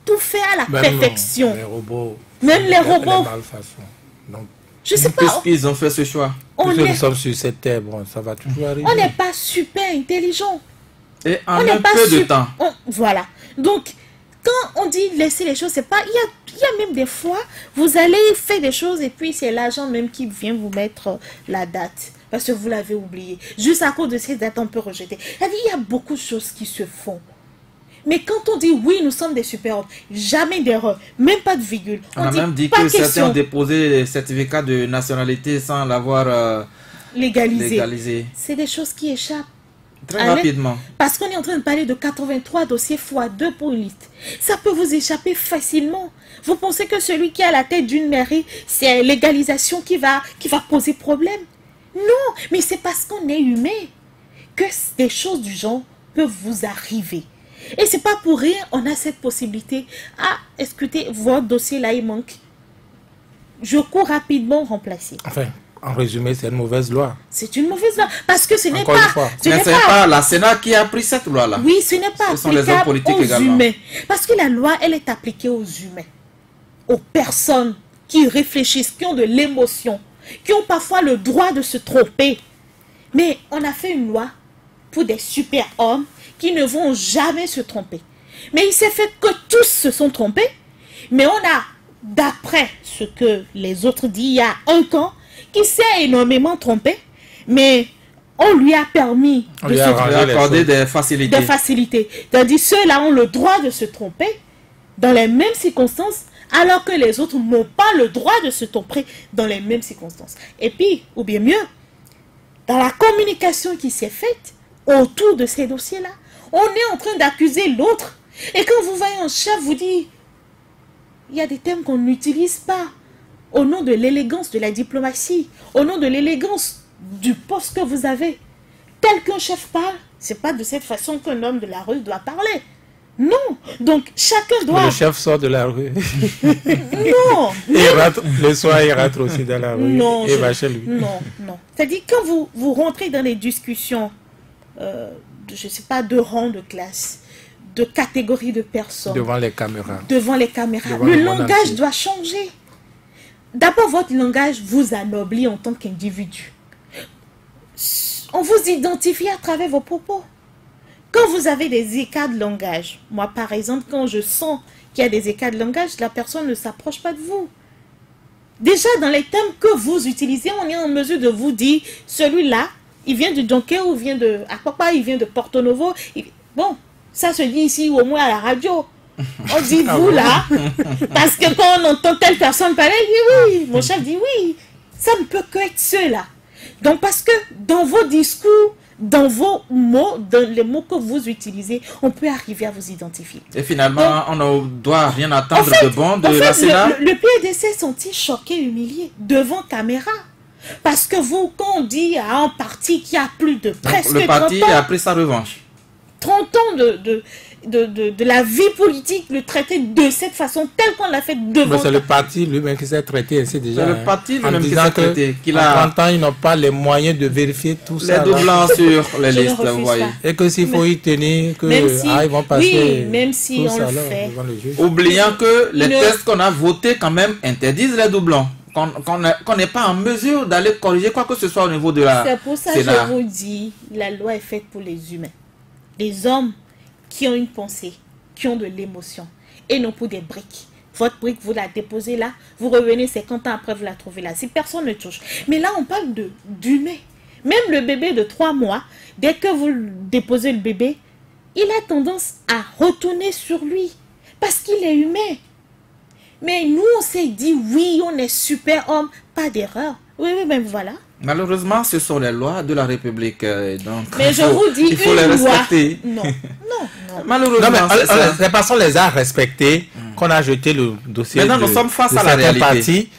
tout faire à la perfection. Non, les robots. Même les robots. Donc, je sais pas. Puisqu'ils ont fait ce choix. Nous sommes sur cette terre, bon, ça va toujours arriver. On n'est pas super intelligent. Et en un peu de temps. Voilà. Donc, quand on dit laisser les choses, c'est pas... Il y a même des fois, vous allez faire des choses et puis c'est l'agent même qui vient vous mettre la date. Parce que vous l'avez oublié. Juste à cause de cette date, on peut rejeter. Il y a beaucoup de choses qui se font. Mais quand on dit oui, nous sommes des super-hommes, jamais d'erreur, même pas de virgule. On a même dit que certains ont déposé les certificats de nationalité sans l'avoir légalisé. C'est des choses qui échappent. Très rapidement. Parce qu'on est en train de parler de 83 dossiers x2 pour une liste. Ça peut vous échapper facilement. Vous pensez que celui qui est à la tête d'une mairie, c'est l'égalisation qui va poser problème? Non, mais c'est parce qu'on est humain que des choses du genre peuvent vous arriver. Et c'est pas pour rien, on a cette possibilité. Ah, écoutez, votre dossier là, il manque. Je cours rapidement remplacer. Enfin, en résumé, c'est une mauvaise loi. C'est une mauvaise loi. Parce que ce n'est pas... Ce n'est pas la Sénat qui a pris cette loi-là. Oui, ce n'est pas ce applicable aux humains. Parce que la loi, elle est appliquée aux humains. Aux personnes qui réfléchissent, qui ont de l'émotion. qui ont parfois le droit de se tromper. Mais on a fait une loi pour des super-hommes qui ne vont jamais se tromper. Mais il s'est fait que tous se sont trompés. Mais on a, d'après ce que les autres disent, il y a un camp qui s'est énormément trompé. Mais on lui a permis de se accorder des facilités. Tandis que ceux-là ont le droit de se tromper dans les mêmes circonstances, alors que les autres n'ont pas le droit de se tromper dans les mêmes circonstances. Et puis, ou bien mieux, dans la communication qui s'est faite autour de ces dossiers-là, on est en train d'accuser l'autre. Et quand vous voyez un chef vous dire, il y a des termes qu'on n'utilise pas au nom de l'élégance de la diplomatie, au nom de l'élégance du poste que vous avez. Tel qu'un chef parle, c'est pas de cette façon qu'un homme de la rue doit parler. Non. Donc, chacun doit... Mais le chef sort de la rue. Non. Et le soir, il rentre aussi dans la rue. Non. Et va chez lui. Non. C'est-à-dire, quand vous rentrez dans les discussions, je ne sais pas, de rang de classe, de catégorie de personnes. Devant les caméras. Le langage doit changer. D'abord, votre langage vous anoblit en tant qu'individu. On vous identifie à travers vos propos. Quand vous avez des écarts de langage, moi par exemple, quand je sens qu'il y a des écarts de langage, la personne ne s'approche pas de vous. Déjà, dans les thèmes que vous utilisez, on est en mesure de vous dire, celui-là, il vient de Donké ou il vient de Akpakpa, il vient de Porto Novo. Bon, ça se dit ici au moins à la radio. On dit vous là, parce que quand on entend telle personne parler, il dit oui, mon chef dit oui. Ça ne peut que être ceux-là. Donc parce que dans vos discours, dans vos mots, dans les mots que vous utilisez, on peut arriver à vous identifier. Et finalement, on ne doit rien attendre de bon de la Sénat. Le PDC sont-ils choqués, humiliés devant caméra? Parce que vous, quand on dit à un parti qui a plus de presque 30 ans... Le parti a pris sa revanche. 30 ans de la vie politique, le traiter de cette façon, telle qu'on l'a fait devant... C'est le parti lui-même qui s'est traité ainsi déjà. C'est le parti lui-même qui s'est traité. En 30 ans, ils n'ont pas les moyens de vérifier tout ça. Les doublants sur les listes, vous voyez. Et que s'il faut y tenir, que ils vont passer... Oui, même si on le fait. Oubliant que les tests qu'on a votés quand même interdisent les doublons. Qu'on n'est pas en mesure d'aller corriger quoi que ce soit au niveau de la... C'est pour ça que je vous dis, la loi est faite pour les humains. Les hommes qui ont une pensée, qui ont de l'émotion, et non pour des briques. Votre brique, vous la déposez là, vous revenez 50 ans après, vous la trouvez là. Si personne ne touche. Mais là, on parle d'humain. Même le bébé de 3 mois, dès que vous déposez le bébé, il a tendance à retourner sur lui. Parce qu'il est humain. Mais nous, on s'est dit, oui, on est super homme, pas d'erreur. Oui, mais voilà. Malheureusement, ce sont les lois de la République. Donc, mais je vous dis, il faut les respecter. Non. Malheureusement, c'est parce qu'on les a respectés qu'on a jeté le dossier. Maintenant, nous sommes face à la réalité. Partis.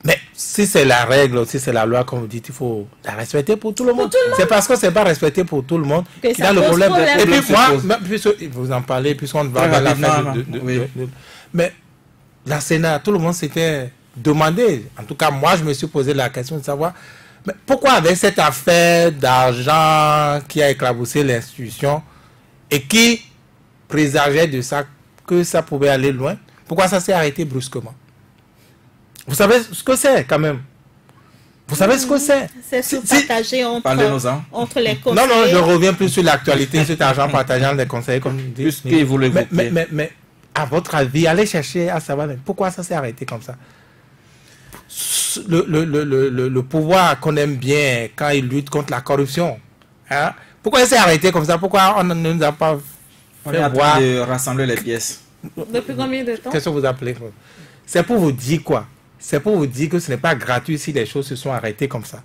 Mais si c'est la règle, si c'est la loi, comme vous dites, il faut la respecter pour tout le monde. C'est parce que ce n'est pas respecté pour tout le monde qu'il a le problème. Et puis moi, vous en parlez, puisqu'on va dans la fin mais la Sénat, tout le monde s'était demandé, en tout cas moi je me suis posé la question de savoir, mais pourquoi avec cette affaire d'argent qui a éclaboussé l'institution et qui présageait de ça, que ça pouvait aller loin, pourquoi ça s'est arrêté brusquement? Vous savez ce que c'est quand même? Vous savez ce que c'est? C'est se partager entre les conseillers. Non, je reviens plus sur l'actualité, cet argent partagé entre les conseillers, comme vous dites. Mais à votre avis, allez chercher à savoir pourquoi ça s'est arrêté comme ça. Le pouvoir qu'on aime bien quand il lutte contre la corruption, hein? Pourquoi il s'est arrêté comme ça? Pourquoi on ne nous a pas fait voir de rassembler les pièces? Depuis combien de temps? Qu'est-ce que vous appelez? C'est pour vous dire quoi? C'est pour vous dire que ce n'est pas gratuit si les choses se sont arrêtées comme ça.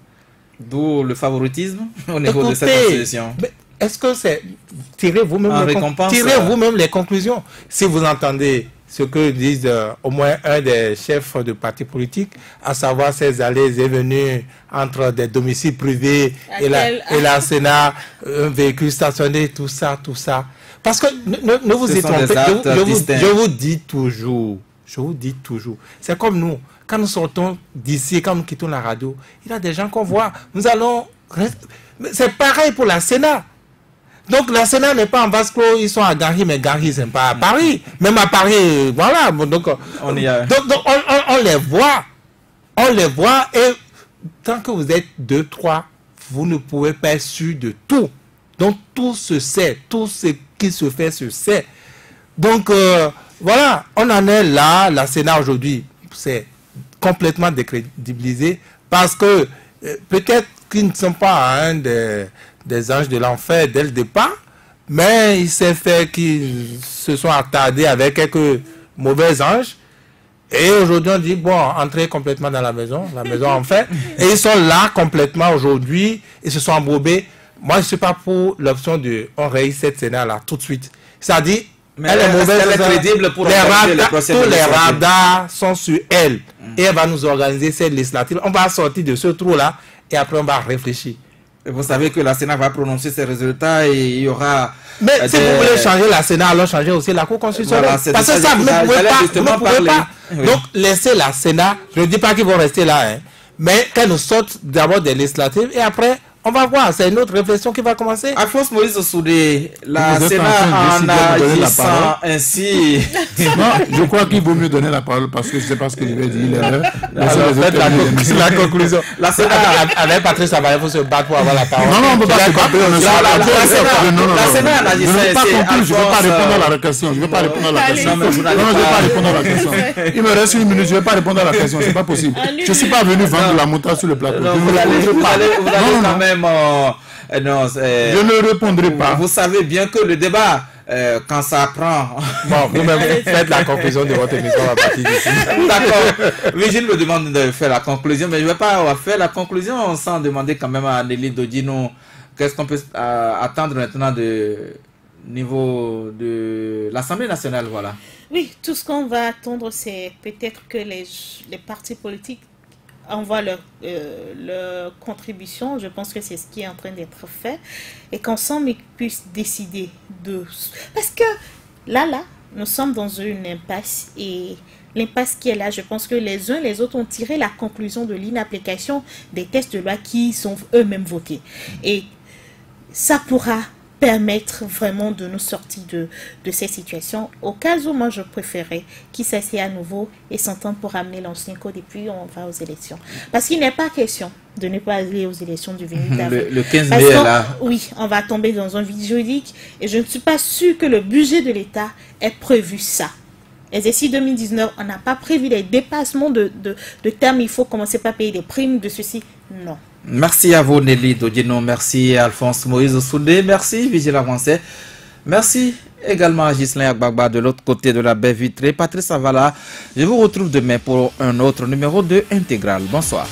D'où le favoritisme au niveau de cette institution. Est-ce que c'est... Tirez vous-même les conclusions. Si vous entendez ce que disent au moins un des chefs de partis politiques, à savoir ces allées et venues entre des domiciles privés et la Sénat, un véhicule stationné, tout ça. Parce que ne vous y trompez, je vous dis toujours, c'est comme nous, quand nous sortons d'ici, quand nous quittons la radio, il y a des gens qu'on voit, c'est pareil pour la Sénat. Donc la Sénat n'est pas en vase clos, ils sont à Gary, mais Gary c'est pas à Paris. Même à Paris, voilà. Donc on les voit et tant que vous êtes 2, 3, vous ne pouvez pas être sûr de tout. Donc tout se sait, tout ce qui se fait se sait. Donc voilà, on en est là. La Sénat aujourd'hui, c'est complètement décrédibilisé parce que peut-être qu'ils ne sont pas un des anges de l'enfer dès le départ, mais il s'est fait qu'ils se sont attardés avec quelques mauvais anges. Et aujourd'hui, on dit, bon, entrez complètement dans la maison en fait. Et ils sont là complètement aujourd'hui, ils se sont embourbés. Moi, je ne suis pas pour l'option de on réussit cette Sénat-là tout de suite. C'est-à-dire, elle est mauvaise. Elle est crédible pour tous les radars sont sur elle. Et elle va nous organiser cette législative. On va sortir de ce trou-là et après, on va réfléchir. Et vous savez que la Sénat va prononcer ses résultats et il y aura... Mais si vous voulez changer la Sénat, alors changez aussi la Cour constitutionnelle. Voilà, parce que ça, vous ne pouvez pas. Oui. Donc, laissez la Sénat. Je ne dis pas qu'ils vont rester là, hein, mais qu'elle nous sorte d'abord des législatives et après, on va voir. C'est une autre réflexion qui va commencer. Alphonse Moïse Soudé, la Sénat en agissant ainsi... Non, je crois qu'il vaut mieux donner la parole parce que je ne sais pas ce que je vais dire. La conclusion. La Sénat, avec Patrice Savané, il faut se battre pour avoir la parole. Non, on ne peut pas se battre. La Sénat en agissant ainsi... Je ne vais pas répondre à la question. Je ne vais pas répondre à la question. Non, je ne vais pas répondre à la question. Il me reste 1 minute, je ne vais pas répondre à la question. Ce n'est pas possible. Je ne suis pas venu vendre la moutarde sur le plateau. Vous allez quand même... non, je ne répondrai pas. Vous savez bien que le débat, quand ça prend... Bon, vous-même, faites la conclusion de votre émission à partir d'ici. D'accord. Vigile me demande de faire la conclusion, mais je ne vais pas faire la conclusion sans demander quand même à Nelly Dodino qu'est-ce qu'on peut attendre maintenant de niveau de l'Assemblée nationale, voilà. Oui, tout ce qu'on va attendre, c'est peut-être que les partis politiques envoient leur contribution. Je pense que c'est ce qui est en train d'être fait et qu'ensemble ils puissent décider de... Parce que là, nous sommes dans une impasse et l'impasse qui est là, je pense que les uns les autres ont tiré la conclusion de l'inapplication des textes de loi qui sont eux-mêmes votés. Et ça pourra permettre vraiment de nous sortir de ces situations. Au cas où moi je préférais qu'ils s'assiedent à nouveau et s'entendent pour amener l'ancien code et puis on va aux élections. Parce qu'il n'est pas question de ne pas aller aux élections du 28 avril. Le 15 mai est là. Oui, on va tomber dans un vide juridique et je ne suis pas sûre que le budget de l'État ait prévu ça. Exercice 2019, on n'a pas prévu les dépassements de termes, il faut commencer par payer des primes de ceci. Non. Merci à vous Nelly Dodino, merci Alphonse Moïse Soudé, merci Vigile Avancé, merci également à Ghislain Agbagba de l'autre côté de la baie vitrée. Patrice Savala, je vous retrouve demain pour un autre numéro de Intégral. Bonsoir.